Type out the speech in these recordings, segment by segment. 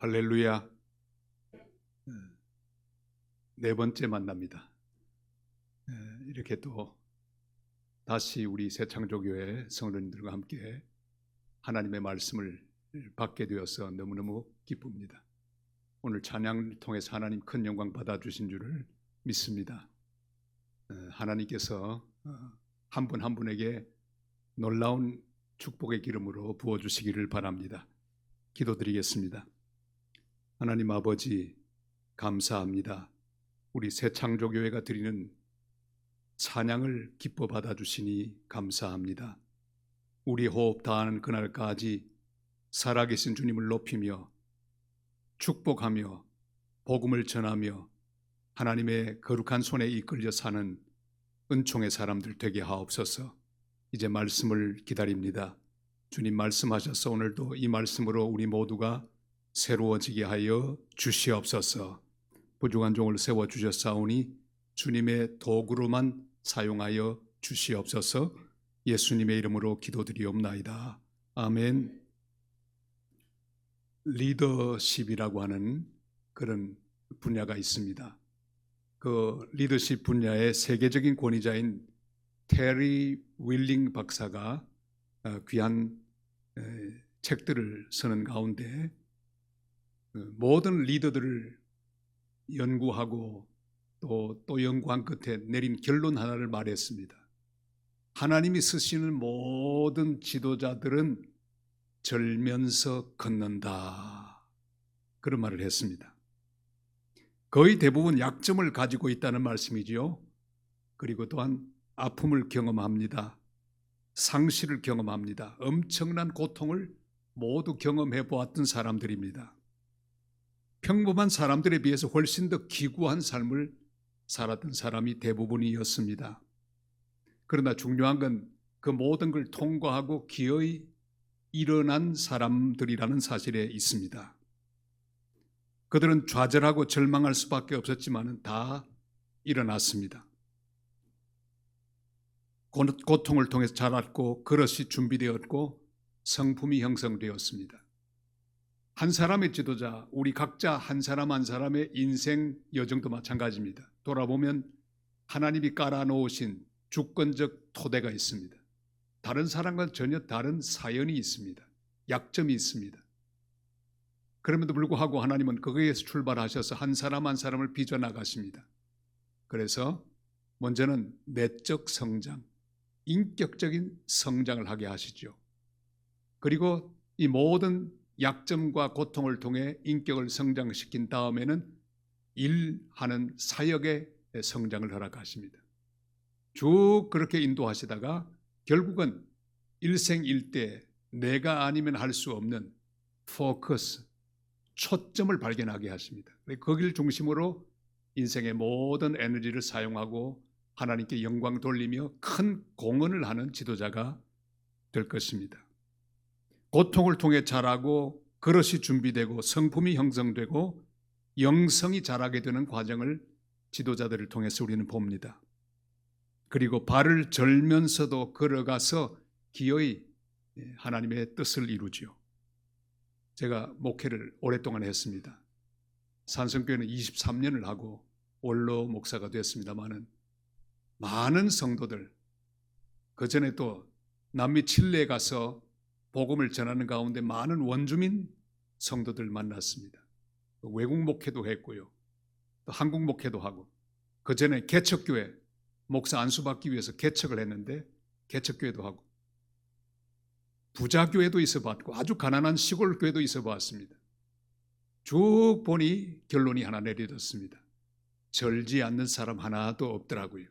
할렐루야. 네 번째 만납니다. 이렇게 또 다시 우리 새창조교회 성도님들과 함께 하나님의 말씀을 받게 되어서 너무너무 기쁩니다. 오늘 찬양을 통해서 하나님 큰 영광 받아주신 줄을 믿습니다. 하나님께서 한 분 한 분에게 놀라운 축복의 기름으로 부어주시기를 바랍니다. 기도드리겠습니다. 하나님 아버지, 감사합니다. 우리 새창조교회가 드리는 찬양을 기뻐 받아주시니 감사합니다. 우리 호흡 다하는 그날까지 살아계신 주님을 높이며 축복하며 복음을 전하며 하나님의 거룩한 손에 이끌려 사는 은총의 사람들 되게 하옵소서. 이제 말씀을 기다립니다. 주님 말씀하셔서 오늘도 이 말씀으로 우리 모두가 새로워지게 하여 주시옵소서. 부족한 종을 세워주셨사오니 주님의 도구로만 사용하여 주시옵소서. 예수님의 이름으로 기도드리옵나이다. 아멘. 리더십이라고 하는 그런 분야가 있습니다. 그 리더십 분야의 세계적인 권위자인 테리 윌링 박사가 귀한 책들을 쓰는 가운데 모든 리더들을 연구하고 또 연구한 끝에 내린 결론 하나를 말했습니다. 하나님이 쓰시는 모든 지도자들은 절면서 걷는다. 그런 말을 했습니다. 거의 대부분 약점을 가지고 있다는 말씀이지요. 그리고 또한 아픔을 경험합니다. 상실을 경험합니다. 엄청난 고통을 모두 경험해 보았던 사람들입니다. 평범한 사람들에 비해서 훨씬 더 기구한 삶을 살았던 사람이 대부분이었습니다. 그러나 중요한 건 그 모든 걸 통과하고 기어이 일어난 사람들이라는 사실에 있습니다. 그들은 좌절하고 절망할 수밖에 없었지만 다 일어났습니다. 고통을 통해서 자랐고 그릇이 준비되었고 성품이 형성되었습니다. 한 사람의 지도자, 우리 각자 한 사람 한 사람의 인생 여정도 마찬가지입니다. 돌아보면 하나님이 깔아놓으신 주권적 토대가 있습니다. 다른 사람과 전혀 다른 사연이 있습니다. 약점이 있습니다. 그럼에도 불구하고 하나님은 거기에서 출발하셔서 한 사람 한 사람을 빚어나가십니다. 그래서 먼저는 내적 성장, 인격적인 성장을 하게 하시죠. 그리고 이 모든 약점과 고통을 통해 인격을 성장시킨 다음에는 일하는 사역의 성장을 허락하십니다. 쭉 그렇게 인도하시다가 결국은 일생일대 내가 아니면 할 수 없는 포커스, 초점을 발견하게 하십니다. 거기를 중심으로 인생의 모든 에너지를 사용하고 하나님께 영광 돌리며 큰 공헌을 하는 지도자가 될 것입니다. 고통을 통해 자라고 그릇이 준비되고 성품이 형성되고 영성이 자라게 되는 과정을 지도자들을 통해서 우리는 봅니다. 그리고 발을 절면서도 걸어가서 기어이 하나님의 뜻을 이루지요. 제가 목회를 오랫동안 했습니다. 산성교회는 23년을 하고 원로 목사가 됐습니다마는 많은 성도들, 그전에 또 남미 칠레에 가서 복음을 전하는 가운데 많은 원주민 성도들 만났습니다. 외국 목회도 했고요. 또 한국 목회도 하고, 그전에 개척교회 목사 안수받기 위해서 개척을 했는데 개척교회도 하고, 부자교회도 있어봤고 아주 가난한 시골교회도 있어봤습니다. 쭉 보니 결론이 하나 내려졌습니다. 절지 않는 사람 하나도 없더라고요.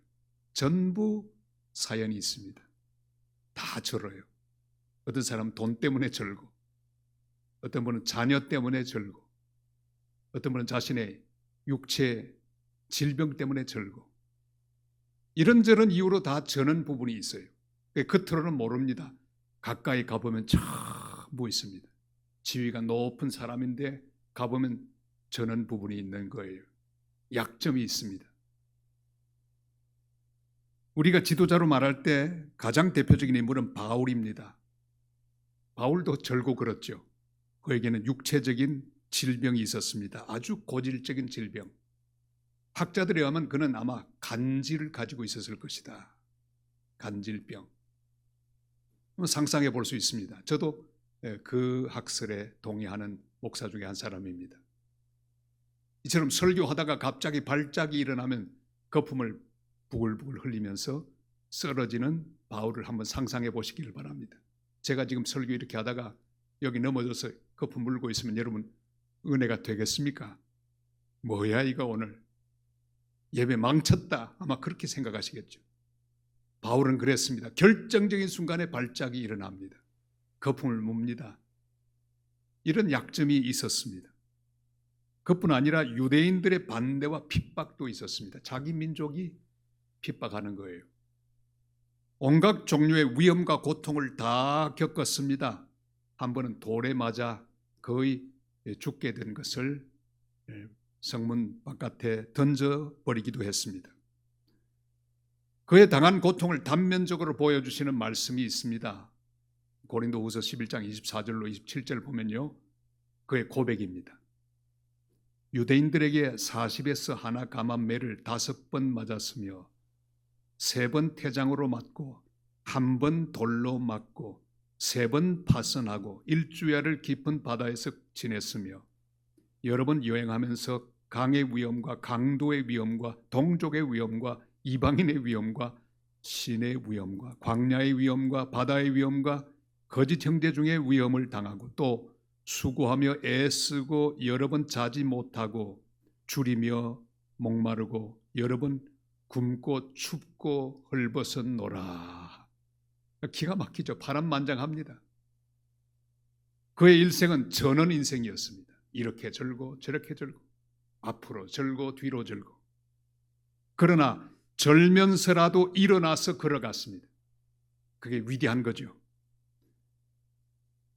전부 사연이 있습니다. 다 절어요. 어떤 사람은 돈 때문에 절고, 어떤 분은 자녀 때문에 절고, 어떤 분은 자신의 육체 질병 때문에 절고, 이런저런 이유로 다 저는 부분이 있어요. 겉으로는 모릅니다. 가까이 가보면 전부 있습니다. 지위가 높은 사람인데 가보면 저는 부분이 있는 거예요. 약점이 있습니다. 우리가 지도자로 말할 때 가장 대표적인 인물은 바울입니다. 바울도 절고 그렇죠. 그에게는 육체적인 질병이 있었습니다. 아주 고질적인 질병. 학자들에 의하면 그는 아마 간질을 가지고 있었을 것이다. 간질병. 상상해 볼 수 있습니다. 저도 그 학설에 동의하는 목사 중에 한 사람입니다. 이처럼 설교하다가 갑자기 발작이 일어나면 거품을 부글부글 흘리면서 쓰러지는 바울을 한번 상상해 보시길 바랍니다. 제가 지금 설교 이렇게 하다가 여기 넘어져서 거품 물고 있으면 여러분 은혜가 되겠습니까? 뭐야 이거 오늘 예배 망쳤다 아마 그렇게 생각하시겠죠. 바울은 그랬습니다. 결정적인 순간에 발작이 일어납니다. 거품을 뭅니다. 이런 약점이 있었습니다. 그뿐 아니라 유대인들의 반대와 핍박도 있었습니다. 자기 민족이 핍박하는 거예요. 온갖 종류의 위험과 고통을 다 겪었습니다. 한 번은 돌에 맞아 거의 죽게 된 것을 성문 바깥에 던져버리기도 했습니다. 그의 당한 고통을 단면적으로 보여주시는 말씀이 있습니다. 고린도후서 11장 24절로 27절 보면요. 그의 고백입니다. 유대인들에게 40에서 하나 감한 매를 5번 맞았으며 3번 태장으로 맞고 1번 돌로 맞고 3번 파선하고 1주야를 깊은 바다에서 지냈으며 여러 번 여행하면서 강의 위험과 강도의 위험과 동족의 위험과 이방인의 위험과 신의 위험과 광야의 위험과 바다의 위험과 거짓 형제 중의 위험을 당하고 또 수고하며 애쓰고 여러 번 자지 못하고 줄이며 목마르고 여러 번 굶고 춥고 헐벗었노라. 기가 막히죠. 파란만장합니다. 그의 일생은 전원 인생이었습니다. 이렇게 절고 저렇게 절고 앞으로 절고 뒤로 절고 그러나 절면서라도 일어나서 걸어갔습니다. 그게 위대한 거죠.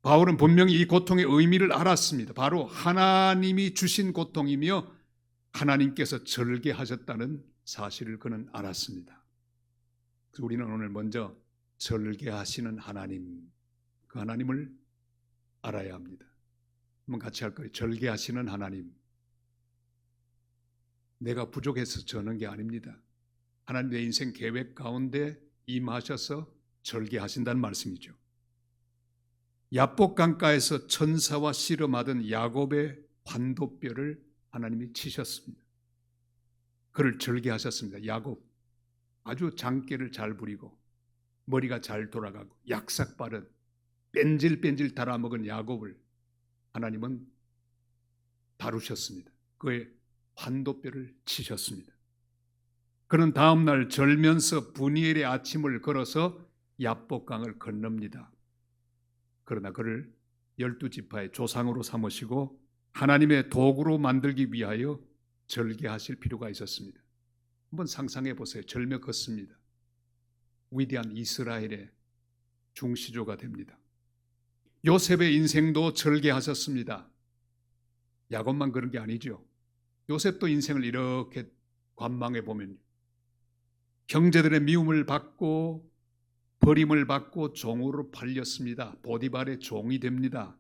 바울은 분명히 이 고통의 의미를 알았습니다. 바로 하나님이 주신 고통이며 하나님께서 절개하셨다는 사실을 그는 알았습니다. 그래서 우리는 오늘 먼저 절개하시는 하나님, 그 하나님을 알아야 합니다. 한번 같이 할 거예요. 절개하시는 하나님. 내가 부족해서 저는 게 아닙니다. 하나님 내 인생 계획 가운데 임하셔서 절개하신다는 말씀이죠. 야복 강가에서 천사와 씨름하던 야곱의 환도뼈를 하나님이 치셨습니다. 그를 절개하셨습니다. 야곱 아주 장깨를 잘 부리고 머리가 잘 돌아가고 약삭빠른 뺀질뺀질 달아먹은 야곱을 하나님은 다루셨습니다. 그의 환도뼈를 치셨습니다. 그는 다음날 절면서 분이엘의 아침을 걸어서 야복강을 건넙니다. 그러나 그를 12지파의 조상으로 삼으시고 하나님의 도구로 만들기 위하여 절개하실 필요가 있었습니다. 한번 상상해 보세요. 절며 걷습니다. 위대한 이스라엘의 중시조가 됩니다. 요셉의 인생도 절개하셨습니다. 야곱만 그런 게 아니죠. 요셉도 인생을 이렇게 관망해 보면 형제들의 미움을 받고 버림을 받고 종으로 팔렸습니다. 보디발의 종이 됩니다.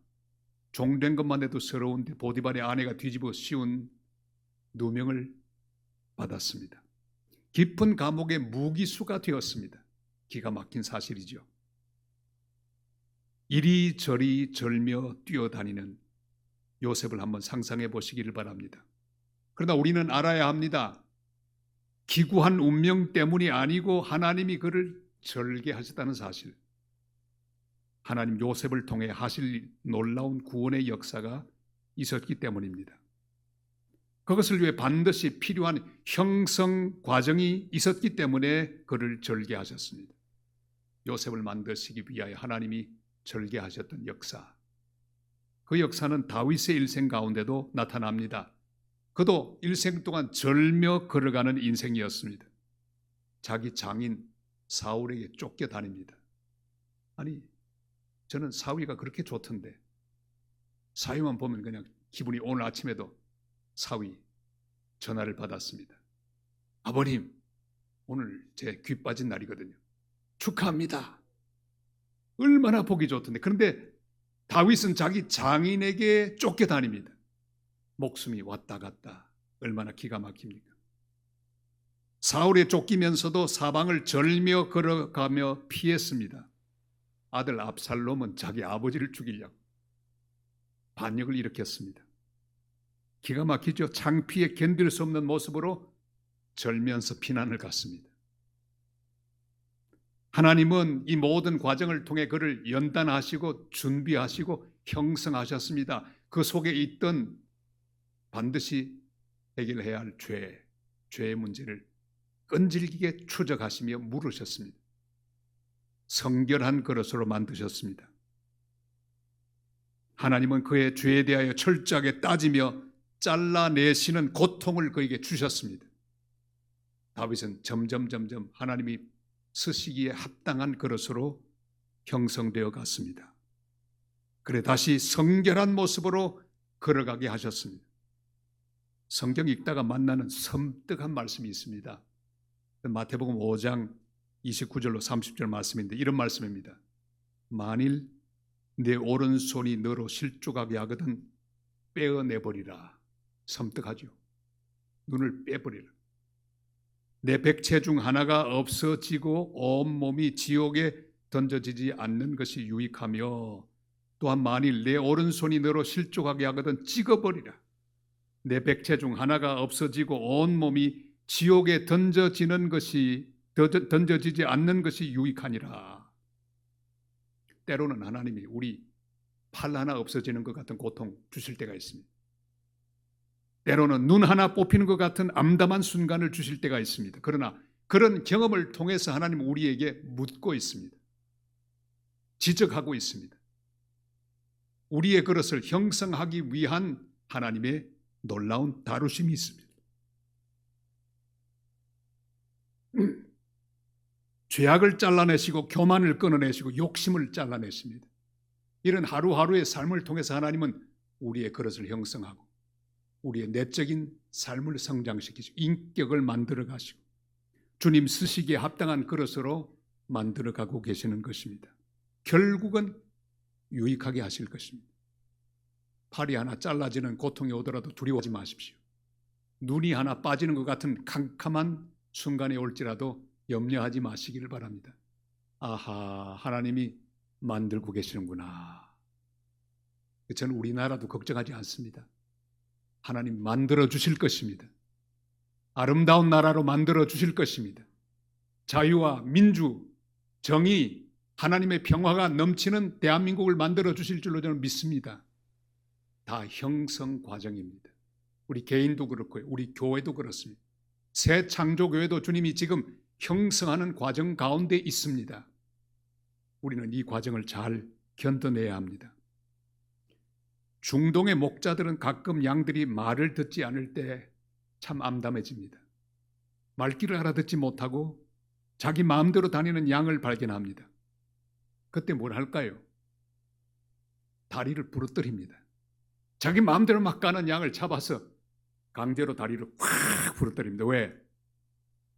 종된 것만 해도 서러운데 보디발의 아내가 뒤집어 씌운 누명을 받았습니다. 깊은 감옥의 무기수가 되었습니다. 기가 막힌 사실이죠. 이리저리 절며 뛰어다니는 요셉을 한번 상상해 보시기를 바랍니다. 그러나 우리는 알아야 합니다. 기구한 운명 때문이 아니고 하나님이 그를 절개하셨다는 사실. 하나님 요셉을 통해 하실 놀라운 구원의 역사가 있었기 때문입니다. 그것을 위해 반드시 필요한 형성 과정이 있었기 때문에 그를 절개하셨습니다. 요셉을 만드시기 위하여 하나님이 절개하셨던 역사. 그 역사는 다윗의 일생 가운데도 나타납니다. 그도 일생 동안 절며 걸어가는 인생이었습니다. 자기 장인 사울에게 쫓겨다닙니다. 아니, 저는 사위가 그렇게 좋던데 사위만 보면 그냥 기분이 오늘 아침에도 사위 전화를 받았습니다. 아버님, 오늘 제 귀 빠진 날이거든요. 축하합니다. 얼마나 보기 좋던데. 그런데 다윗은 자기 장인에게 쫓겨다닙니다. 목숨이 왔다 갔다. 얼마나 기가 막힙니까? 사울에 쫓기면서도 사방을 절며 걸어가며 피했습니다. 아들 압살롬은 자기 아버지를 죽이려고 반역을 일으켰습니다. 기가 막히죠. 창피에 견딜 수 없는 모습으로 절면서 피난을 갔습니다. 하나님은 이 모든 과정을 통해 그를 연단하시고 준비하시고 형성하셨습니다. 그 속에 있던 반드시 해결해야 할 죄의 문제를 끈질기게 추적하시며 물으셨습니다. 성결한 그릇으로 만드셨습니다. 하나님은 그의 죄에 대하여 철저하게 따지며 잘라내시는 고통을 그에게 주셨습니다. 다윗은 점점 하나님이 쓰시기에 합당한 그릇으로 형성되어 갔습니다. 그래 다시 성결한 모습으로 걸어가게 하셨습니다. 성경 읽다가 만나는 섬뜩한 말씀이 있습니다. 마태복음 5장 29절로 30절 말씀인데 이런 말씀입니다. 만일 내 오른손이 너로 실족하게 하거든 빼어내버리라. 섬뜩하죠. 눈을 빼버리라. 내 백체 중 하나가 없어지고 온몸이 지옥에 던져지지 않는 것이 유익하며 또한 만일 내 오른손이 너로 실족하게 하거든 찍어버리라. 내 백체 중 하나가 없어지고 온몸이 지옥에 던져지지 않는 것이 유익하니라. 때로는 하나님이 우리 팔 하나 없어지는 것 같은 고통 주실 때가 있습니다. 때로는 눈 하나 뽑히는 것 같은 암담한 순간을 주실 때가 있습니다. 그러나 그런 경험을 통해서 하나님은 우리에게 묻고 있습니다. 지적하고 있습니다. 우리의 그릇을 형성하기 위한 하나님의 놀라운 다루심이 있습니다. 죄악을 잘라내시고 교만을 끊어내시고 욕심을 잘라내십니다. 이런 하루하루의 삶을 통해서 하나님은 우리의 그릇을 형성하고 우리의 내적인 삶을 성장시키시고 인격을 만들어 가시고 주님 쓰시기에 합당한 그릇으로 만들어 가고 계시는 것입니다. 결국은 유익하게 하실 것입니다. 팔이 하나 잘라지는 고통이 오더라도 두려워하지 마십시오. 눈이 하나 빠지는 것 같은 캄캄한 순간이 올지라도 염려하지 마시기를 바랍니다. 아하, 하나님이 만들고 계시는구나. 저는 우리나라도 걱정하지 않습니다. 하나님 만들어 주실 것입니다. 아름다운 나라로 만들어 주실 것입니다. 자유와 민주, 정의, 하나님의 평화가 넘치는 대한민국을 만들어 주실 줄로 저는 믿습니다. 다 형성 과정입니다. 우리 개인도 그렇고요. 우리 교회도 그렇습니다. 새 창조교회도 주님이 지금 형성하는 과정 가운데 있습니다. 우리는 이 과정을 잘 견뎌내야 합니다. 중동의 목자들은 가끔 양들이 말을 듣지 않을 때 참 암담해집니다. 말귀를 알아듣지 못하고 자기 마음대로 다니는 양을 발견합니다. 그때 뭘 할까요? 다리를 부러뜨립니다. 자기 마음대로 막 가는 양을 잡아서 강제로 다리를 확 부러뜨립니다. 왜?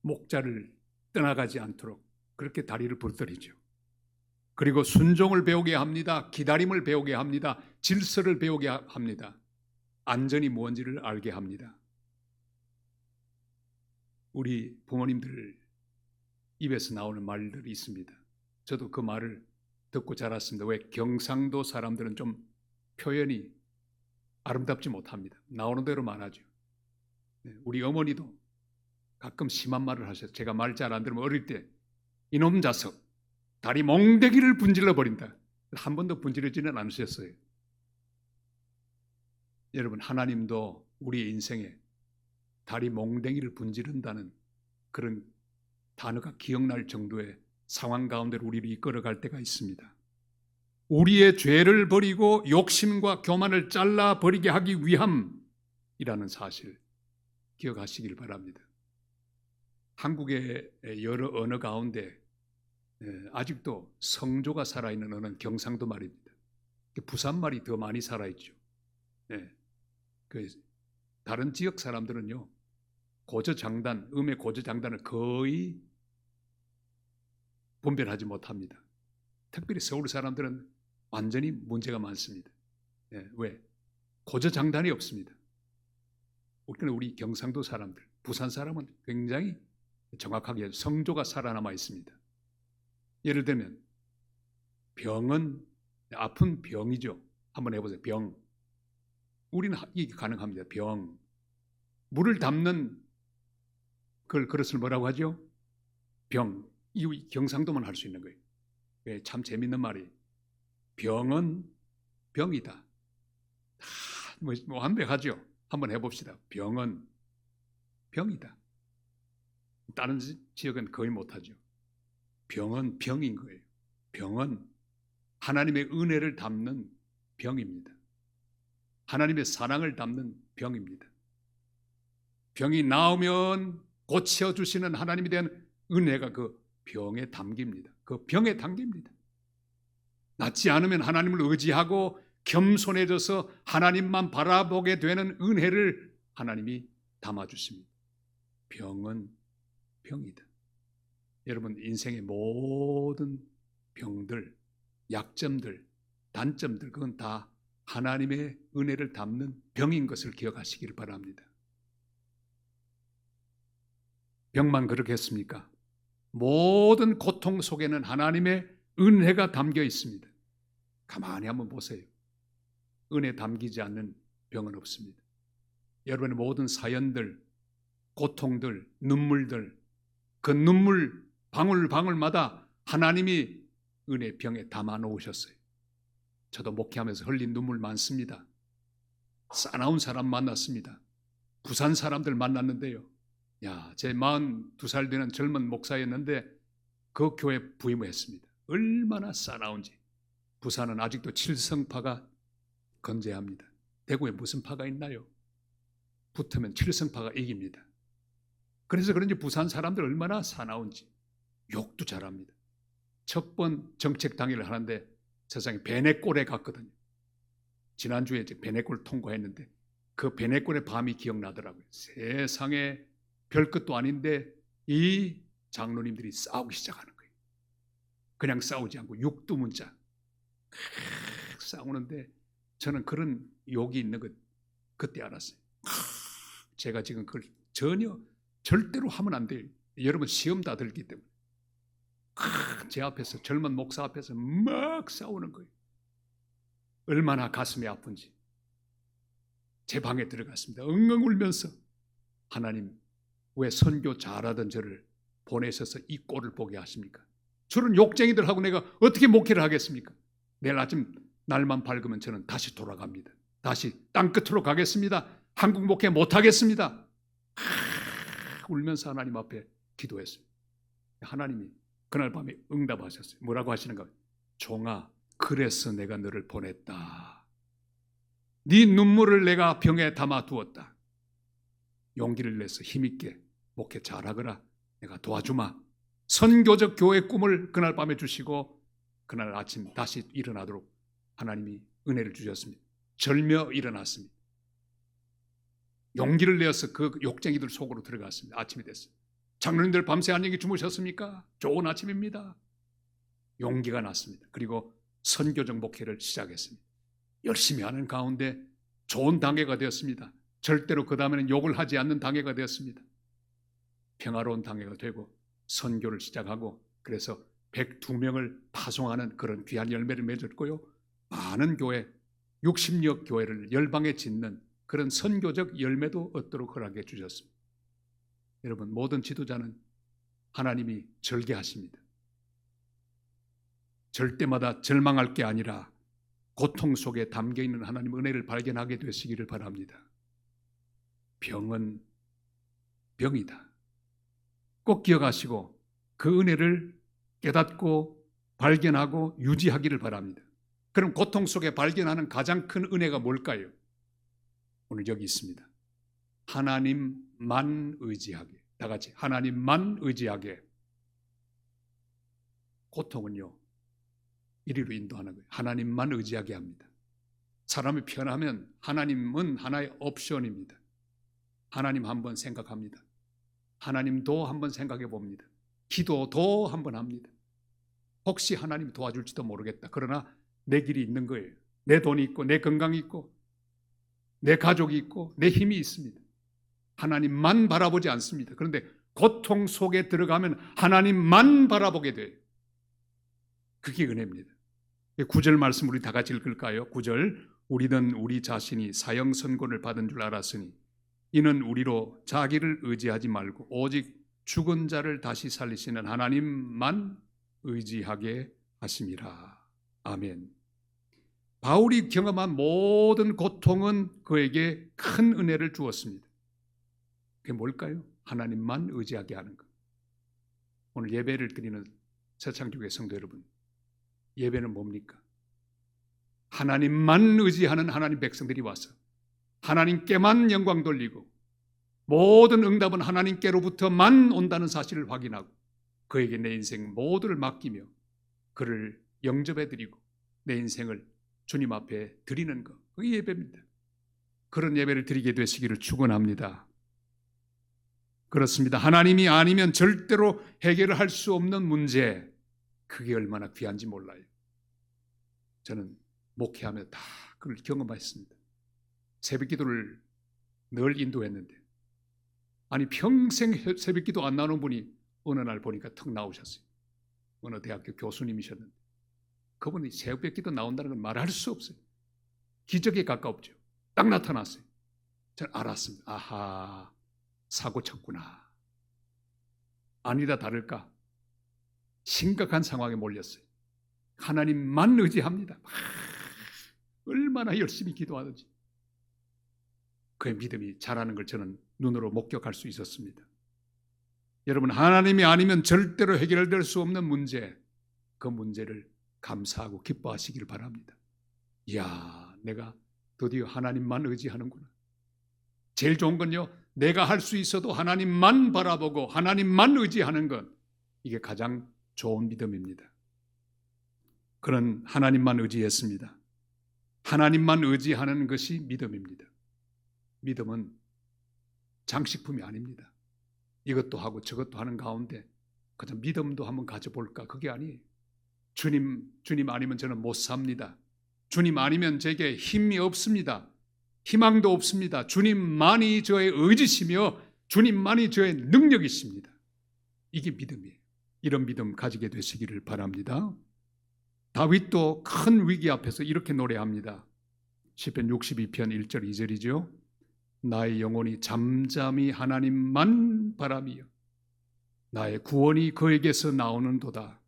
목자를 떠나가지 않도록 그렇게 다리를 부러뜨리죠. 그리고 순종을 배우게 합니다. 기다림을 배우게 합니다. 질서를 배우게 합니다. 안전이 뭔지를 알게 합니다. 우리 부모님들 입에서 나오는 말들이 있습니다. 저도 그 말을 듣고 자랐습니다. 왜? 경상도 사람들은 좀 표현이 아름답지 못합니다. 나오는 대로 말하죠. 우리 어머니도 가끔 심한 말을 하셔서 제가 말 잘 안 들으면 어릴 때 이놈 자석 다리 몽대기를 분질러 버린다. 한 번도 분질러지는 않으셨어요. 여러분, 하나님도 우리의 인생에 다리 몽댕이를 분지른다는 그런 단어가 기억날 정도의 상황 가운데로 우리를 이끌어갈 때가 있습니다. 우리의 죄를 버리고 욕심과 교만을 잘라버리게 하기 위함이라는 사실 기억하시길 바랍니다. 한국의 여러 언어 가운데 아직도 성조가 살아있는 언어는 경상도 말입니다. 부산 말이 더 많이 살아있죠. 다른 지역 사람들은요, 고저장단, 음의 고저장단을 거의 분별하지 못합니다. 특별히 서울 사람들은 완전히 문제가 많습니다. 왜? 고저장단이 없습니다. 우리 경상도 사람들, 부산 사람은 굉장히 정확하게 성조가 살아남아 있습니다. 예를 들면 병은 아픈 병이죠. 한번 해보세요. 병. 우리는 이게 가능합니다. 병. 물을 담는 그릇을 뭐라고 하죠? 병. 이 경상도만 할 수 있는 거예요. 참 재밌는 말이 병은 병이다. 뭐 완벽하죠. 한번 해봅시다. 병은 병이다. 다른 지역은 거의 못하죠. 병은 병인 거예요. 병은 하나님의 은혜를 담는 병입니다. 하나님의 사랑을 담는 병입니다. 병이 나오면 고쳐주시는 하나님에 대한 은혜가 그 병에 담깁니다. 그 병에 담깁니다. 낫지 않으면 하나님을 의지하고 겸손해져서 하나님만 바라보게 되는 은혜를 하나님이 담아주십니다. 병은 병이다. 여러분 인생의 모든 병들, 약점들, 단점들 그건 다 하나님의 은혜를 담는 병인 것을 기억하시길 바랍니다. 병만 그렇겠습니까? 모든 고통 속에는 하나님의 은혜가 담겨 있습니다. 가만히 한번 보세요. 은혜 담기지 않는 병은 없습니다. 여러분의 모든 사연들, 고통들, 눈물들, 그 눈물 방울방울마다 하나님이 은혜 병에 담아 놓으셨어요. 저도 목회하면서 흘린 눈물 많습니다. 싸나운 사람 만났습니다. 부산 사람들 만났는데요. 제 42살 되는 젊은 목사였는데 그 교회 부임했습니다. 얼마나 싸나운지. 부산은 아직도 칠성파가 건재합니다. 대구에 무슨 파가 있나요? 붙으면 칠성파가 이깁니다. 그래서 그런지 부산 사람들 얼마나 사나운지 욕도 잘합니다. 첫 번 정책 당일을 하는데 세상에 베네골에 갔거든요. 지난주에 베네골 통과했는데 그 베네골의 밤이 기억나더라고요. 세상에 별것도 아닌데 이 장로님들이 싸우기 시작하는 거예요. 그냥 싸우지 않고 육두문자 싸우는데 저는 그런 욕이 있는 것 그때 알았어요. 제가 지금 그걸 절대로 하면 안 돼요. 여러분 시험 다 들기 때문에 제 앞에서 젊은 목사 앞에서 막 싸우는 거예요. 얼마나 가슴이 아픈지. 제 방에 들어갔습니다. 엉엉 울면서 하나님 왜 선교 잘하던 저를 보내셔서 이 꼴을 보게 하십니까? 저런 욕쟁이들하고 내가 어떻게 목회를 하겠습니까? 내일 아침 날만 밝으면 저는 다시 돌아갑니다. 다시 땅끝으로 가겠습니다. 한국 목회 못하겠습니다. 울면서 하나님 앞에 기도했어요. 하나님이 그날 밤에 응답하셨어요. 뭐라고 하시는가? 종아, 그래서 내가 너를 보냈다. 네 눈물을 내가 병에 담아 두었다. 용기를 내서 힘있게 목회 잘하거라. 내가 도와주마. 선교적 교회 꿈을 그날 밤에 주시고 그날 아침 다시 일어나도록 하나님이 은혜를 주셨습니다. 절며 일어났습니다. 용기를 내어서 그 욕쟁이들 속으로 들어갔습니다. 아침이 됐어요. 장로님들 밤새 안녕히 주무셨습니까? 좋은 아침입니다. 용기가 났습니다. 그리고 선교적 목회를 시작했습니다. 열심히 하는 가운데 좋은 당회가 되었습니다. 절대로 그 다음에는 욕을 하지 않는 당회가 되었습니다. 평화로운 당회가 되고 선교를 시작하고 그래서 102명을 파송하는 그런 귀한 열매를 맺었고요. 많은 교회, 60여 교회를 열방에 짓는 그런 선교적 열매도 얻도록 허락해 주셨습니다. 여러분 모든 지도자는 하나님이 절개하십니다. 절대마다 절망할 게 아니라 고통 속에 담겨있는 하나님 은혜를 발견하게 되시기를 바랍니다. 병은 병이다. 꼭 기억하시고 그 은혜를 깨닫고 발견하고 유지하기를 바랍니다. 그럼 고통 속에 발견하는 가장 큰 은혜가 뭘까요? 오늘 여기 있습니다. 하나님만 의지하게. 다 같이 하나님만 의지하게. 고통은요 이리로 인도하는 거예요. 하나님만 의지하게 합니다. 사람이 편하면 하나님은 하나의 옵션입니다. 하나님 한번 생각합니다. 하나님도 한번 생각해 봅니다. 기도도 한번 합니다. 혹시 하나님이 도와줄지도 모르겠다. 그러나 내 길이 있는 거예요. 내 돈이 있고 내 건강이 있고 내 가족이 있고 내 힘이 있습니다. 하나님만 바라보지 않습니다. 그런데 고통 속에 들어가면 하나님만 바라보게 돼요. 그게 은혜입니다. 9절 말씀 우리 다 같이 읽을까요? 9절 우리는 우리 자신이 사형 선고를 받은 줄 알았으니 이는 우리로 자기를 의지하지 말고 오직 죽은 자를 다시 살리시는 하나님만 의지하게 하심이라. 아멘. 바울이 경험한 모든 고통은 그에게 큰 은혜를 주었습니다. 그게 뭘까요? 하나님만 의지하게 하는 것. 오늘 예배를 드리는 새창교회 성도 여러분, 예배는 뭡니까? 하나님만 의지하는 하나님 백성들이 와서 하나님께만 영광 돌리고 모든 응답은 하나님께로부터만 온다는 사실을 확인하고 그에게 내 인생 모두를 맡기며 그를 영접해드리고 내 인생을 주님 앞에 드리는 것, 그게 예배입니다. 그런 예배를 드리게 되시기를 축원합니다. 그렇습니다. 하나님이 아니면 절대로 해결을 할 수 없는 문제, 그게 얼마나 귀한지 몰라요. 저는 목회하며 다 그걸 경험했습니다. 새벽기도를 늘 인도했는데 아니 평생 새벽기도 안 나오는 분이 어느 날 보니까 턱 나오셨어요. 어느 대학교 교수님이셨는데 그분이 새벽기도 나온다는 건 말할 수 없어요. 기적에 가깝죠. 딱 나타났어요. 저는 알았습니다. 아하, 사고 쳤구나. 아니다 다를까 심각한 상황에 몰렸어요. 하나님만 의지합니다. 얼마나 열심히 기도하든지 그의 믿음이 자라는 걸 저는 눈으로 목격할 수 있었습니다. 여러분, 하나님이 아니면 절대로 해결될 수 없는 문제, 그 문제를 감사하고 기뻐하시길 바랍니다. 이야, 내가 드디어 하나님만 의지하는구나. 제일 좋은 건요, 내가 할 수 있어도 하나님만 바라보고 하나님만 의지하는 것, 이게 가장 좋은 믿음입니다. 그런 하나님만 의지했습니다. 하나님만 의지하는 것이 믿음입니다. 믿음은 장식품이 아닙니다. 이것도 하고 저것도 하는 가운데 그냥 믿음도 한번 가져볼까? 그게 아니에요. 주님 아니면 저는 못 삽니다. 주님 아니면 제게 힘이 없습니다. 희망도 없습니다. 주님만이 저의 의지시며 주님만이 저의 능력이십니다. 이게 믿음이에요. 이런 믿음 가지게 되시기를 바랍니다. 다윗도 큰 위기 앞에서 이렇게 노래합니다. 시편 62편 1절 2절이죠. 나의 영혼이 잠잠히 하나님만 바라며 나의 구원이 그에게서 나오는도다.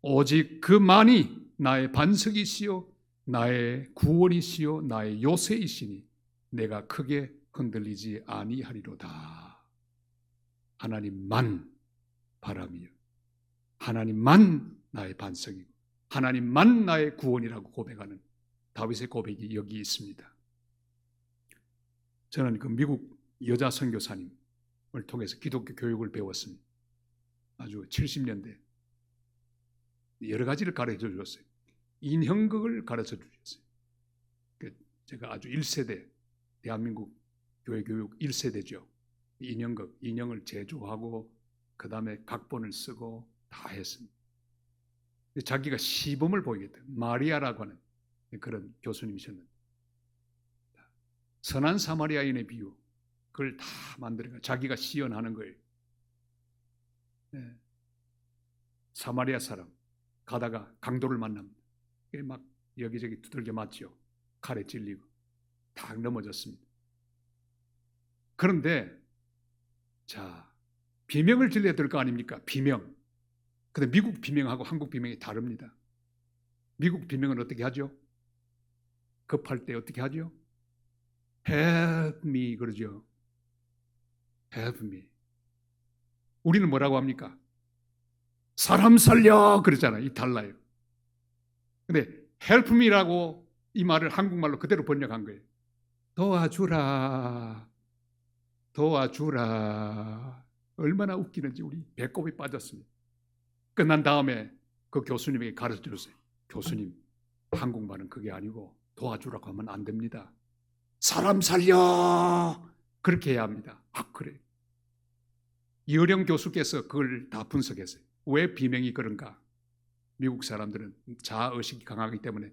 오직 그만이 나의 반석이시요 나의 구원이시요 나의 요새이시니 내가 크게 흔들리지 아니하리로다. 하나님만 바라며 하나님만 나의 반석이고 하나님만 나의 구원이라고 고백하는 다윗의 고백이 여기 있습니다. 저는 그 미국 여자 선교사님을 통해서 기독교 교육을 배웠습니다. 아주 70년대 여러 가지를 가르쳐 주셨어요. 인형극을 가르쳐 주셨어요. 제가 아주 1세대, 대한민국 교회 교육 1세대죠. 인형극, 인형을 제조하고 그 다음에 각본을 쓰고 다 했습니다. 자기가 시범을 보이겠다. 마리아라고 하는 그런 교수님이셨는데 선한 사마리아인의 비유, 그걸 다 만들어가 자기가 시연하는 거예요. 네. 사마리아 사람 가다가 강도를 만납니다. 막 여기저기 두들겨 맞죠. 칼에 찔리고 다 넘어졌습니다. 그런데 자, 비명을 질러야 될 거 아닙니까? 비명. 근데 미국 비명하고 한국 비명이 다릅니다. 미국 비명은 어떻게 하죠? 급할 때 어떻게 하죠? Help me 그러죠. Help me. 우리는 뭐라고 합니까? 사람 살려 그러잖아요. 이 달라요. 근데 help me라고 이 말을 한국말로 그대로 번역한 거예요. 도와주라. 도와주라. 얼마나 웃기는지 우리 배꼽이 빠졌습니다. 끝난 다음에 그 교수님에게 가르쳐 줬어요. 교수님, 한국말은 그게 아니고 도와주라고 하면 안 됩니다. 사람 살려. 그렇게 해야 합니다. 아, 그래요. 이어령 교수께서 그걸 다 분석했어요. 왜 비명이 그런가? 미국 사람들은 자아의식이 강하기 때문에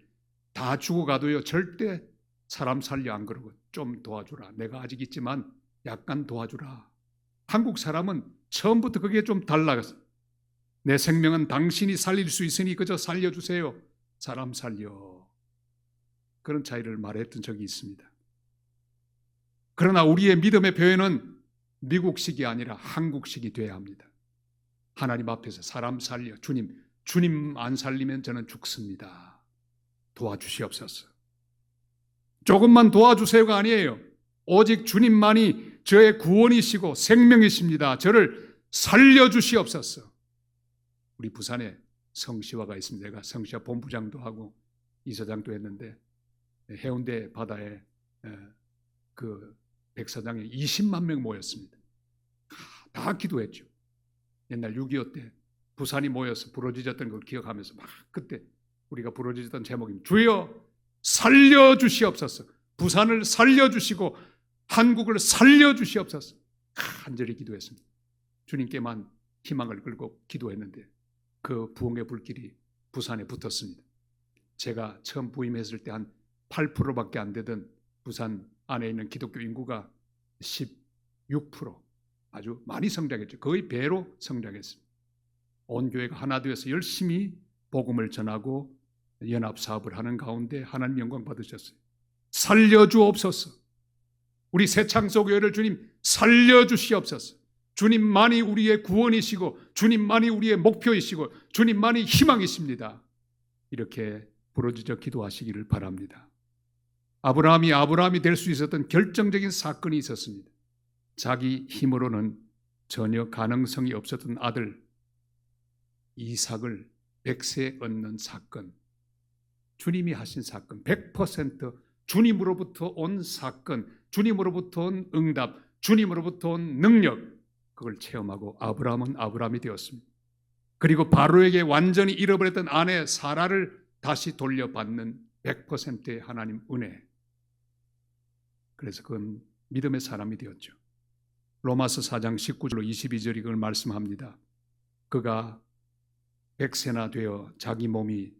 다 죽어가도요 절대 사람 살려 안 그러고 좀 도와주라. 내가 아직 있지만 약간 도와주라. 한국 사람은 처음부터 그게 좀 달라졌어. 내 생명은 당신이 살릴 수 있으니 그저 살려주세요. 사람 살려. 그런 차이를 말했던 적이 있습니다. 그러나 우리의 믿음의 표현은 미국식이 아니라 한국식이 돼야 합니다. 하나님 앞에서 사람 살려. 주님 안 살리면 저는 죽습니다. 도와주시옵소서. 조금만 도와주세요가 아니에요. 오직 주님만이 저의 구원이시고 생명이십니다. 저를 살려주시옵소서. 우리 부산에 성시화가 있습니다. 내가 성시화 본부장도 하고 이사장도 했는데 해운대 바다에 그 백사장에 20만 명 모였습니다. 다 기도했죠. 옛날 6.25 때 부산이 모여서 부러지셨던 걸 기억하면서 막 그때 우리가 부러지셨던 제목입니다. 주여 살려주시옵소서. 부산을 살려주시고 한국을 살려주시옵소서. 간절히 기도했습니다. 주님께만 희망을 걸고 기도했는데 그 부흥의 불길이 부산에 붙었습니다. 제가 처음 부임했을 때 한 8%밖에 안 되던 부산 안에 있는 기독교 인구가 16%, 아주 많이 성장했죠. 거의 배로 성장했습니다. 온 교회가 하나 되어서 열심히 복음을 전하고 연합사업을 하는 가운데 하나님 영광 받으셨어요. 살려주옵소서. 우리 새창소교회를 주님 살려주시옵소서. 주님만이 우리의 구원이시고 주님만이 우리의 목표이시고 주님만이 희망이십니다. 이렇게 부르짖어 기도하시기를 바랍니다. 아브라함이 될 수 있었던 결정적인 사건이 있었습니다. 자기 힘으로는 전혀 가능성이 없었던 아들 이삭을 100세 얻는 사건, 주님이 하신 사건, 100% 주님으로부터 온 사건, 주님으로부터 온 응답, 주님으로부터 온 능력, 그걸 체험하고 아브라함은 아브라함이 되었습니다. 그리고 바로에게 완전히 잃어버렸던 아내 사라를 다시 돌려받는 100%의 하나님 은혜. 그래서 그건 믿음의 사람이 되었죠. 로마서 4장 19절로 22절이 그걸 말씀합니다. 그가 100세나 되어 자기 몸이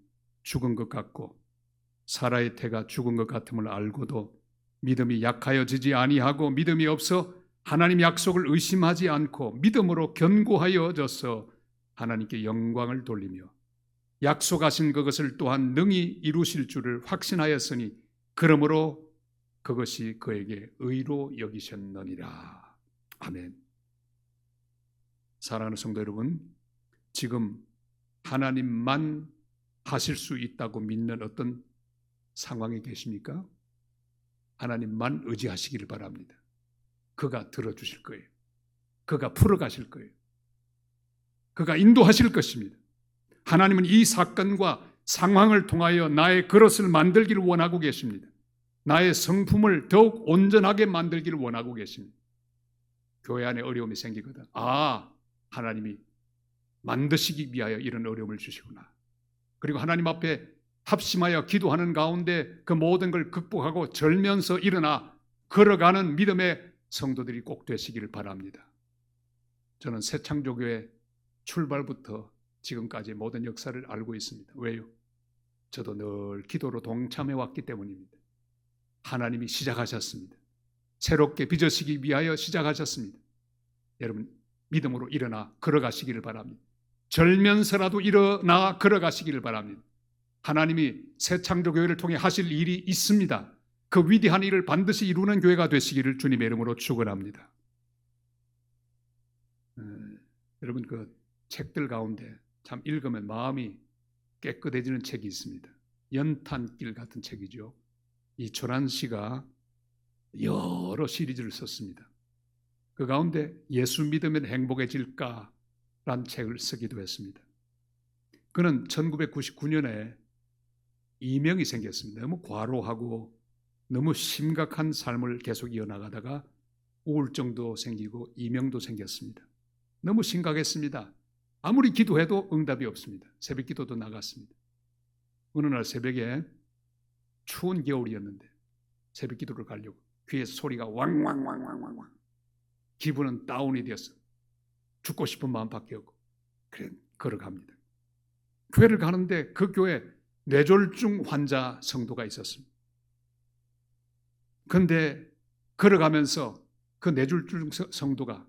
죽은 것 같고 사라의 태가 죽은 것 같음을 알고도 믿음이 약하여지지 아니하고 믿음이 없어 하나님 약속을 의심하지 않고 믿음으로 견고하여져서 하나님께 영광을 돌리며 약속하신 그것을 또한 능히 이루실 줄을 확신하였으니 그러므로 그것이 그에게 의로 여기셨느니라. 아멘. 사랑하는 성도 여러분, 지금 하나님만 하실 수 있다고 믿는 어떤 상황에 계십니까? 하나님만 의지하시기를 바랍니다. 그가 들어주실 거예요. 그가 풀어가실 거예요. 그가 인도하실 것입니다. 하나님은 이 사건과 상황을 통하여 나의 그릇을 만들기를 원하고 계십니다. 나의 성품을 더욱 온전하게 만들기를 원하고 계십니다. 교회 안에 어려움이 생기거든. 하나님이 만드시기 위하여 이런 어려움을 주시구나. 그리고 하나님 앞에 합심하여 기도하는 가운데 그 모든 걸 극복하고 절면서 일어나 걸어가는 믿음의 성도들이 꼭 되시기를 바랍니다. 저는 새창조교회 출발부터 지금까지 모든 역사를 알고 있습니다. 왜요? 저도 늘 기도로 동참해 왔기 때문입니다. 하나님이 시작하셨습니다. 새롭게 빚으시기 위하여 시작하셨습니다. 여러분 믿음으로 일어나 걸어가시기를 바랍니다. 절면서라도 일어나 걸어가시기를 바랍니다. 하나님이 새창조교회를 통해 하실 일이 있습니다. 그 위대한 일을 반드시 이루는 교회가 되시기를 주님의 이름으로 축원합니다. 여러분 그 책들 가운데 참 읽으면 마음이 깨끗해지는 책이 있습니다. 연탄길 같은 책이죠. 이철환 씨가 여러 시리즈를 썼습니다. 그 가운데 예수 믿으면 행복해질까라는 책을 쓰기도 했습니다. 그는 1999년에 이명이 생겼습니다. 너무 과로하고 너무 심각한 삶을 계속 이어나가다가 우울증도 생기고 이명도 생겼습니다. 너무 심각했습니다. 아무리 기도해도 응답이 없습니다. 새벽 기도도 나갔습니다. 어느 날 새벽에 추운 겨울이었는데 새벽 기도를 가려고 귀에서 소리가 왕왕왕왕왕왕, 기분은 다운이 되었어. 죽고 싶은 마음밖에 없고 그래 걸어갑니다. 교회를 가는데 그 교회 뇌졸중 환자 성도가 있었습니다. 그런데 걸어가면서 그 네 줄 성도가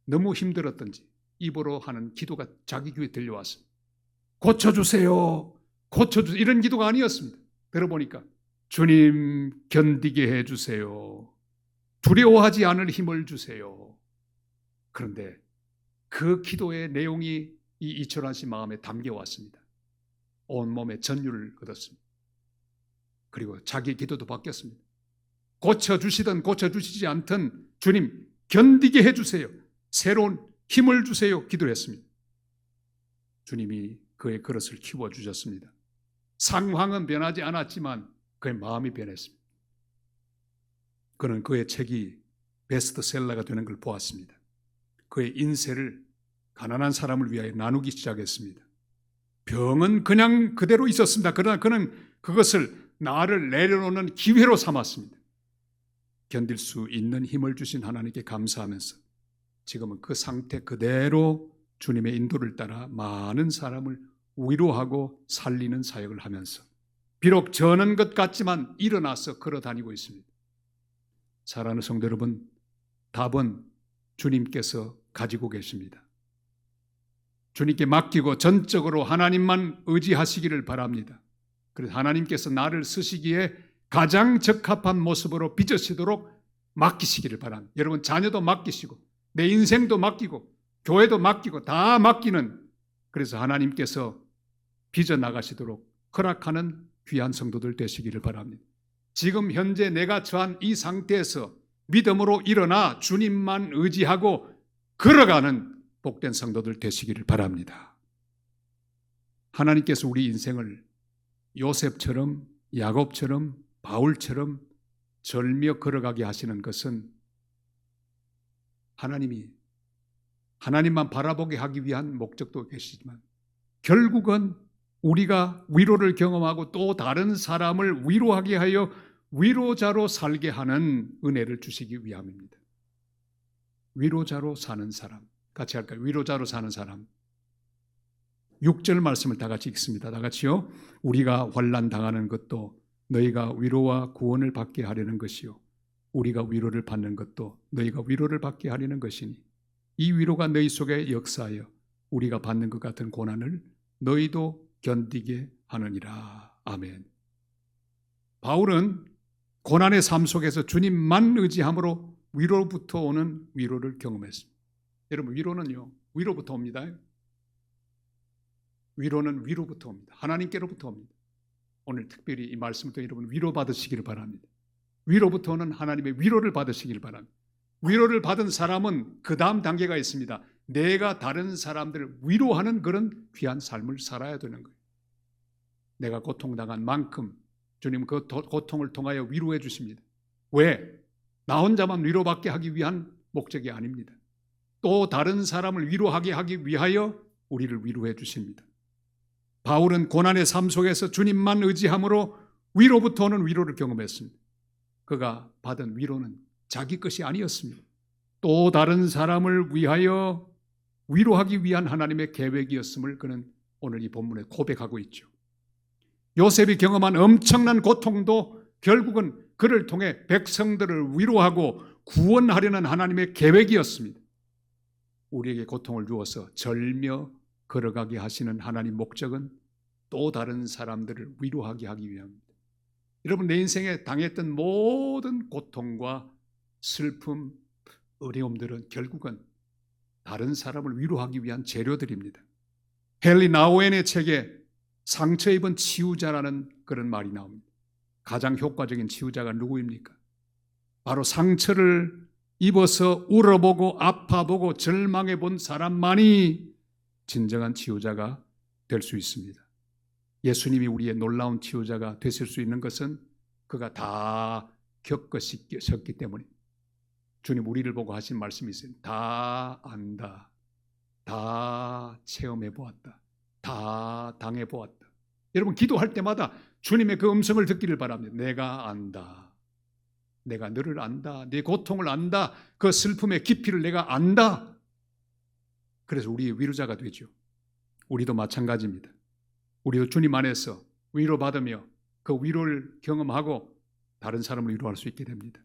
너무 힘들었던지 입으로 하는 기도가 자기 귀에 들려왔습니다. 고쳐주세요. 고쳐주세요. 이런 기도가 아니었습니다. 들어보니까 주님 견디게 해주세요. 두려워하지 않을 힘을 주세요. 그런데 그 기도의 내용이 이 이철환 씨 마음에 담겨왔습니다. 온몸에 전율을 얻었습니다. 그리고 자기 기도도 바뀌었습니다. 고쳐주시든 고쳐주시지 않든 주님 견디게 해주세요. 새로운 힘을 주세요. 기도를 했습니다. 주님이 그의 그릇을 키워주셨습니다. 상황은 변하지 않았지만 그의 마음이 변했습니다. 그는 그의 책이 베스트셀러가 되는 걸 보았습니다. 그의 인세를 가난한 사람을 위하여 나누기 시작했습니다. 병은 그냥 그대로 있었습니다. 그러나 그는 그것을 나를 내려놓는 기회로 삼았습니다. 견딜 수 있는 힘을 주신 하나님께 감사하면서 지금은 그 상태 그대로 주님의 인도를 따라 많은 사람을 위로하고 살리는 사역을 하면서 비록 저는 것 같지만 일어나서 걸어 다니고 있습니다. 사랑하는 성도 여러분, 답은 주님께서 가지고 계십니다. 주님께 맡기고 전적으로 하나님만 의지하시기를 바랍니다. 그래서 하나님께서 나를 쓰시기에 가장 적합한 모습으로 빚으시도록 맡기시기를 바랍니다. 여러분 자녀도 맡기시고 내 인생도 맡기고 교회도 맡기고 다 맡기는, 그래서 하나님께서 빚어나가시도록 허락하는 귀한 성도들 되시기를 바랍니다. 지금 현재 내가 처한 이 상태에서 믿음으로 일어나 주님만 의지하고 걸어가는 복된 성도들 되시기를 바랍니다. 하나님께서 우리 인생을 요셉처럼 야곱처럼 바울처럼 절며 걸어가게 하시는 것은 하나님만 바라보게 하기 위한 목적도 계시지만 결국은 우리가 위로를 경험하고 또 다른 사람을 위로하게 하여 위로자로 살게 하는 은혜를 주시기 위함입니다. 위로자로 사는 사람, 같이 할까요? 위로자로 사는 사람. 6절 말씀을 다 같이 읽습니다. 다 같이요. 우리가 환난 당하는 것도 너희가 위로와 구원을 받게 하려는 것이요 우리가 위로를 받는 것도 너희가 위로를 받게 하려는 것이니 이 위로가 너희 속에 역사하여 우리가 받는 것 같은 고난을 너희도 견디게 하느니라. 아멘. 바울은 고난의 삶 속에서 주님만 의지함으로 위로부터 오는 위로를 경험했습니다. 여러분 위로는요, 위로부터 옵니다. 위로는 위로부터 옵니다. 하나님께로부터 옵니다. 오늘 특별히 이 말씀을 통해 여러분 위로 받으시기를 바랍니다. 위로부터 오는 하나님의 위로를 받으시기를 바랍니다. 위로를 받은 사람은 그 다음 단계가 있습니다. 내가 다른 사람들을 위로하는 그런 귀한 삶을 살아야 되는 거예요. 내가 고통당한 만큼 주님은 그 고통을 통하여 위로해 주십니다. 왜? 나 혼자만 위로받게 하기 위한 목적이 아닙니다. 또 다른 사람을 위로하게 하기 위하여 우리를 위로해 주십니다. 바울은 고난의 삶 속에서 주님만 의지함으로 위로부터 오는 위로를 경험했습니다. 그가 받은 위로는 자기 것이 아니었습니다. 또 다른 사람을 위하여 위로하기 위한 하나님의 계획이었음을 그는 오늘 이 본문에 고백하고 있죠. 요셉이 경험한 엄청난 고통도 결국은 그를 통해 백성들을 위로하고 구원하려는 하나님의 계획이었습니다. 우리에게 고통을 주어서 절며 걸어가게 하시는 하나님 목적은 또 다른 사람들을 위로하게 하기 위함입니다. 여러분 내 인생에 당했던 모든 고통과 슬픔, 어려움들은 결국은 다른 사람을 위로하기 위한 재료들입니다. 헨리 나우엔의 책에 상처 입은 치유자라는 그런 말이 나옵니다. 가장 효과적인 치유자가 누구입니까? 바로 상처를 입어서 울어보고 아파보고 절망해본 사람만이 진정한 치유자가 될 수 있습니다. 예수님이 우리의 놀라운 치유자가 되실 수 있는 것은 그가 다 겪으셨기 때문입니다. 주님 우리를 보고 하신 말씀이 있어요. 다 안다. 다 체험해보았다. 다 당해보았다. 여러분 기도할 때마다 주님의 그 음성을 듣기를 바랍니다. 내가 안다. 내가 너를 안다. 네 고통을 안다. 그 슬픔의 깊이를 내가 안다. 그래서 우리의 위로자가 되죠. 우리도 마찬가지입니다. 우리도 주님 안에서 위로받으며 그 위로를 경험하고 다른 사람을 위로할 수 있게 됩니다.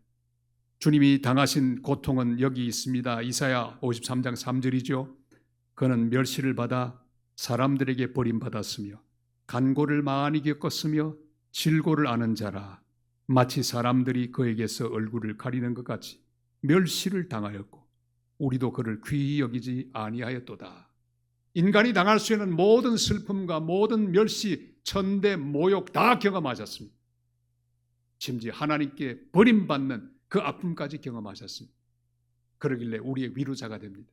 주님이 당하신 고통은 여기 있습니다. 이사야 53장 3절이죠. 그는 멸시를 받아 사람들에게 버림받았으며 간고를 많이 겪었으며 질고를 아는 자라. 마치 사람들이 그에게서 얼굴을 가리는 것 같이 멸시를 당하였고 우리도 그를 귀히 여기지 아니하였도다. 인간이 당할 수 있는 모든 슬픔과 모든 멸시, 천대, 모욕 다 경험하셨습니다. 심지어 하나님께 버림받는 그 아픔까지 경험하셨습니다. 그러길래 우리의 위로자가 됩니다.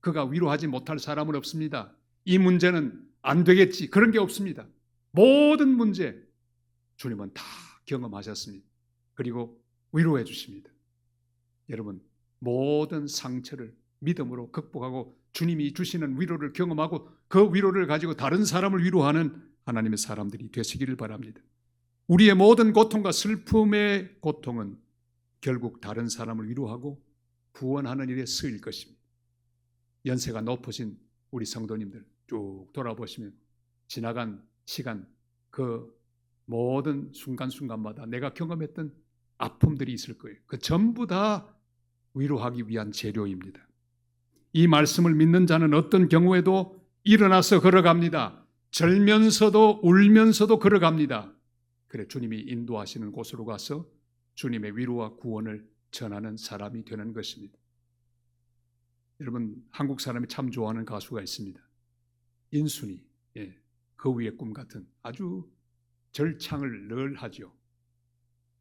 그가 위로하지 못할 사람은 없습니다. 이 문제는 안 되겠지, 그런 게 없습니다. 모든 문제 주님은 다 경험하셨습니다. 그리고 위로해 주십니다. 여러분, 모든 상처를 믿음으로 극복하고 주님이 주시는 위로를 경험하고 그 위로를 가지고 다른 사람을 위로하는 하나님의 사람들이 되시기를 바랍니다. 우리의 모든 고통과 슬픔의 고통은 결국 다른 사람을 위로하고 구원하는 일에 쓰일 것입니다. 연세가 높으신 우리 성도님들 쭉 돌아보시면 지나간 시간 그 모든 순간순간마다 내가 경험했던 아픔들이 있을 거예요. 그 전부 다 위로하기 위한 재료입니다. 이 말씀을 믿는 자는 어떤 경우에도 일어나서 걸어갑니다. 절면서도 울면서도 걸어갑니다. 그래 주님이 인도하시는 곳으로 가서 주님의 위로와 구원을 전하는 사람이 되는 것입니다. 여러분, 한국 사람이 참 좋아하는 가수가 있습니다. 인순이, 그 위의 꿈 같은 아주 절창을 늘 하죠.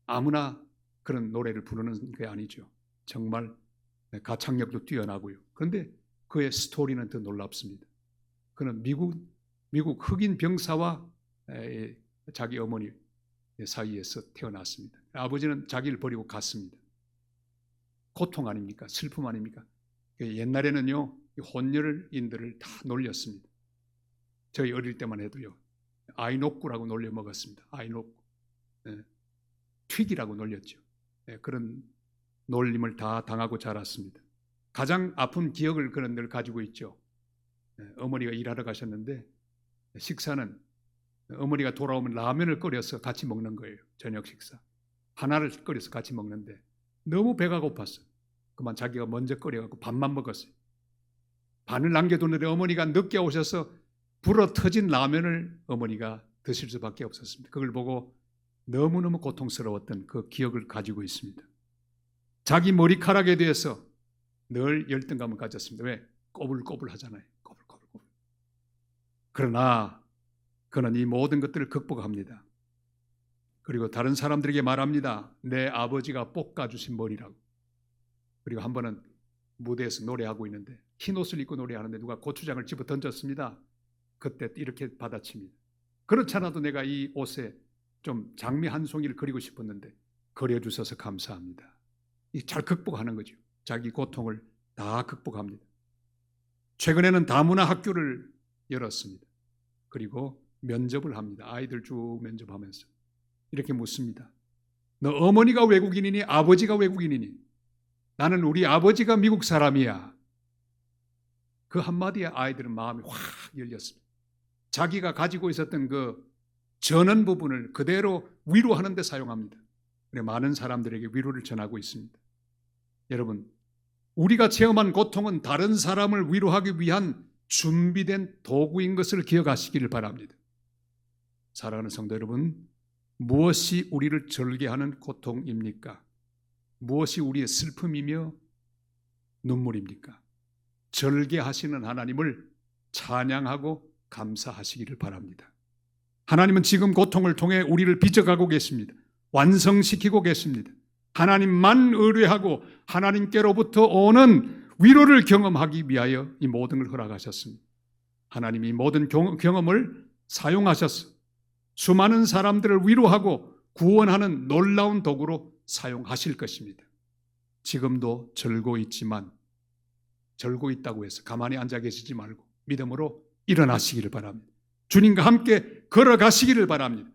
아무나 그런 노래를 부르는 게 아니죠. 정말 가창력도 뛰어나고요. 그런데 그의 스토리는 더 놀랍습니다. 그는 미국 흑인 병사와 자기 어머니 사이에서 태어났습니다. 아버지는 자기를 버리고 갔습니다. 고통 아닙니까? 슬픔 아닙니까? 옛날에는요, 혼혈인들을 다 놀렸습니다. 저희 어릴 때만 해도요, 아이노꾸라고 놀려 먹었습니다. 아이노꾸, 튀기라고 놀렸죠. 그런 놀림을 다 당하고 자랐습니다. 가장 아픈 기억을 그는 늘 가지고 있죠. 어머니가 일하러 가셨는데 식사는 어머니가 돌아오면 라면을 끓여서 같이 먹는 거예요. 저녁 식사 하나를 끓여서 같이 먹는데 너무 배가 고팠어요. 그만 자기가 먼저 끓여갖고 반만 먹었어요. 반을 남겨두는데 어머니가 늦게 오셔서 불어 터진 라면을 어머니가 드실 수밖에 없었습니다. 그걸 보고 너무너무 고통스러웠던 그 기억을 가지고 있습니다. 자기 머리카락에 대해서 늘 열등감을 가졌습니다. 왜? 꼬불꼬불 하잖아요. 꼬불꼬불. 그러나 그는 이 모든 것들을 극복합니다. 그리고 다른 사람들에게 말합니다. 내 아버지가 볶아주신 머리라고. 그리고 한 번은 무대에서 노래하고 있는데 흰 옷을 입고 노래하는데 누가 고추장을 집어 던졌습니다. 그때 이렇게 받아칩니다. 그렇잖아도 내가 이 옷에 좀 장미 한 송이를 그리고 싶었는데 그려주셔서 감사합니다. 잘 극복하는 거죠. 자기 고통을 다 극복합니다. 최근에는 다문화 학교를 열었습니다. 그리고 면접을 합니다. 아이들 쭉 면접하면서 이렇게 묻습니다. 너 어머니가 외국인이니 아버지가 외국인이니? 나는 우리 아버지가 미국 사람이야. 그 한마디에 아이들은 마음이 확 열렸습니다. 자기가 가지고 있었던 그 전원 부분을 그대로 위로하는 데 사용합니다. 많은 사람들에게 위로를 전하고 있습니다. 여러분, 우리가 체험한 고통은 다른 사람을 위로하기 위한 준비된 도구인 것을 기억하시기를 바랍니다. 사랑하는 성도 여러분, 무엇이 우리를 절개하는 고통입니까? 무엇이 우리의 슬픔이며 눈물입니까? 절개하시는 하나님을 찬양하고 감사하시기를 바랍니다. 하나님은 지금 고통을 통해 우리를 빚어가고 계십니다. 완성시키고 계십니다. 하나님만 의뢰하고 하나님께로부터 오는 위로를 경험하기 위하여 이 모든 걸 허락하셨습니다. 하나님이 모든 경험을 사용하셔서 수많은 사람들을 위로하고 구원하는 놀라운 도구로 사용하실 것입니다. 지금도 절고 있지만 절고 있다고 해서 가만히 앉아 계시지 말고 믿음으로 일어나시기를 바랍니다. 주님과 함께 걸어가시기를 바랍니다.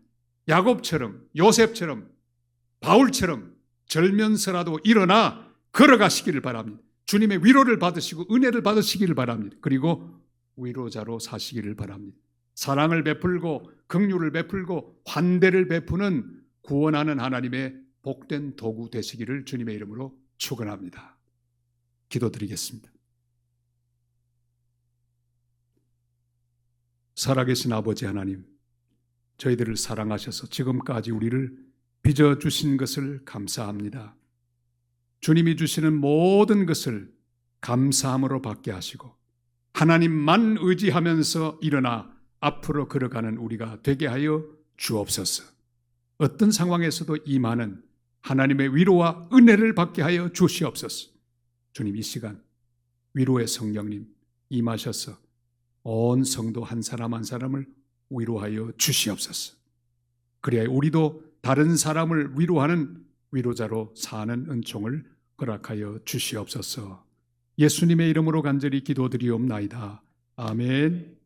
야곱처럼, 요셉처럼, 바울처럼 절면서라도 일어나 걸어가시기를 바랍니다. 주님의 위로를 받으시고 은혜를 받으시기를 바랍니다. 그리고 위로자로 사시기를 바랍니다. 사랑을 베풀고 긍휼을 베풀고 환대를 베푸는 구원하는 하나님의 복된 도구 되시기를 주님의 이름으로 축원합니다. 기도드리겠습니다. 살아계신 아버지 하나님, 저희들을 사랑하셔서 지금까지 우리를 빚어주신 것을 감사합니다. 주님이 주시는 모든 것을 감사함으로 받게 하시고 하나님만 의지하면서 일어나 앞으로 걸어가는 우리가 되게 하여 주옵소서. 어떤 상황에서도 임하는 하나님의 위로와 은혜를 받게 하여 주시옵소서. 주님, 이 시간 위로의 성령님 임하셔서 온 성도 한 사람 한 사람을 위로하여 주시옵소서. 그래야 우리도 다른 사람을 위로하는 위로자로 사는 은총을 허락하여 주시옵소서. 예수님의 이름으로 간절히 기도드리옵나이다. 아멘.